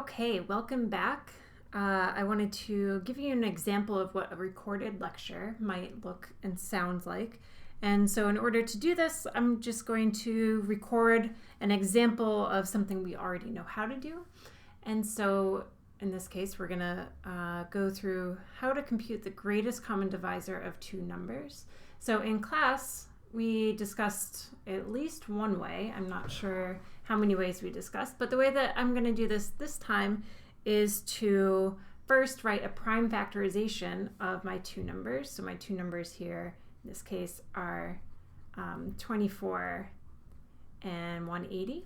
Okay, welcome back. I wanted to give you an example of what a recorded lecture might look and sound like. And so in order to do this, I'm just going to record an example of something we already know how to do. And so in this case, we're going to go through how to compute the greatest common divisor of two numbers. So in class, we discussed at least one way. I'm not sure how many ways we discussed, but the way that I'm going to do this time is to first write a prime factorization of my two numbers. So my two numbers here in this case are 24 and 180.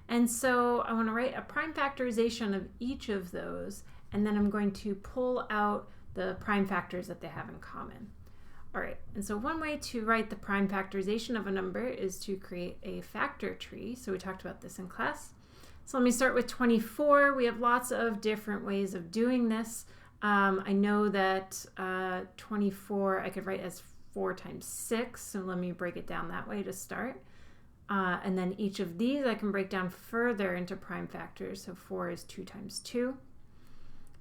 And so I want to write a prime factorization of each of those, and then I'm going to pull out the prime factors that they have in common. All right, and so one way to write the prime factorization of a number is to create a factor tree. So we talked about this in class. So let me start with 24. We have lots of different ways of doing this. I know that 24 I could write as 4 times 6, so let me break it down that way to start. And then each of these I can break down further into prime factors. So 4 is 2 times 2.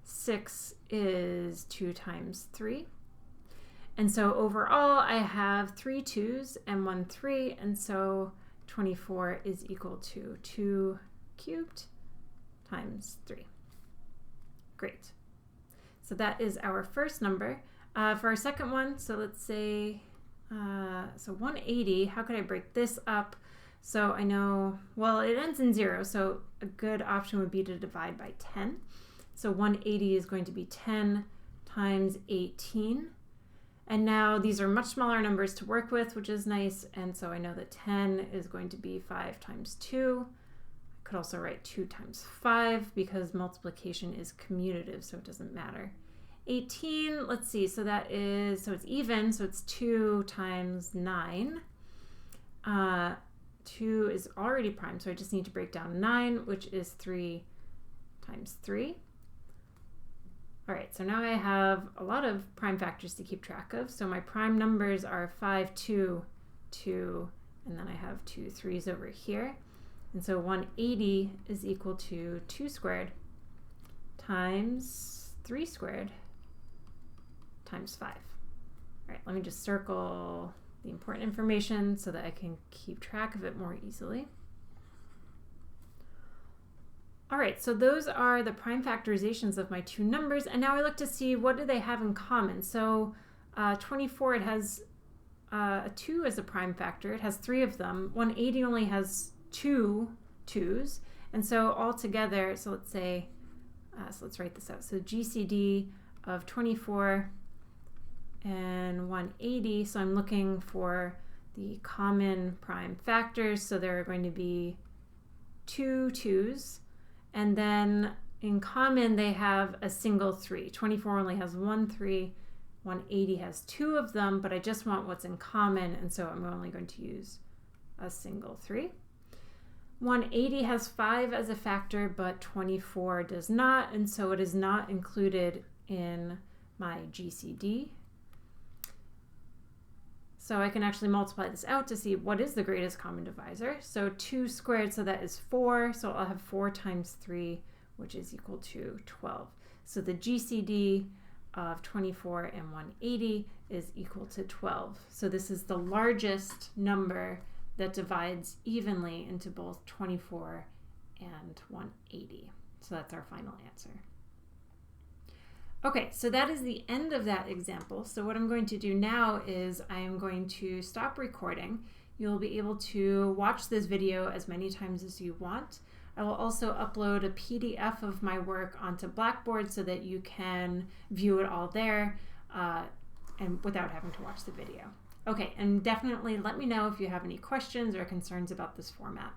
6 is 2 times 3. And so overall, I have 3 2s and 1 3, and so 24 is equal to 2 cubed times 3. Great. So that is our first number. For our second one, so let's say, so 180, how could I break this up? So I know, well, it ends in 0, so a good option would be to divide by 10. So 180 is going to be 10 times 18. And now these are much smaller numbers to work with, which is nice. And so I know that 10 is going to be 5 times 2. I could also write 2 times 5 because multiplication is commutative, so it doesn't matter. 18, let's see, so that is, so it's even, so it's 2 times 9. 2 is already prime, so I just need to break down 9, which is 3 times 3. All right, so now I have a lot of prime factors to keep track of. So my prime numbers are 5, 2, 2, and then I have 2 3s over here. And so 180 is equal to 2 squared times 3 squared times 5. All right, let me just circle the important information so that I can keep track of it more easily. All right, so those are the prime factorizations of my two numbers, and now I look to see what do they have in common. So 24, it has a 2 as a prime factor. It has 3 of them. 180 only has 2 2s, and so altogether, so let's say, so let's write this out. So GCD of 24 and 180, so I'm looking for the common prime factors, so there are going to be 2 2s. And then in common, they have a single 3. 24 only has 1 3. 180 has 2 of them, but I just want what's in common, and so I'm only going to use a single 3. 180 has 5 as a factor, but 24 does not, and so it is not included in my GCD. So I can actually multiply this out to see what is the greatest common divisor. So 2 squared, so that is 4. So I'll have 4 times 3, which is equal to 12. So the GCD of 24 and 180 is equal to 12. So this is the largest number that divides evenly into both 24 and 180. So that's our final answer. Okay, so that is the end of that example. So what I'm going to do now is I am going to stop recording. You'll be able to watch this video as many times as you want. I will also upload a PDF of my work onto Blackboard so that you can view it all there and without having to watch the video. Okay, and definitely let me know if you have any questions or concerns about this format.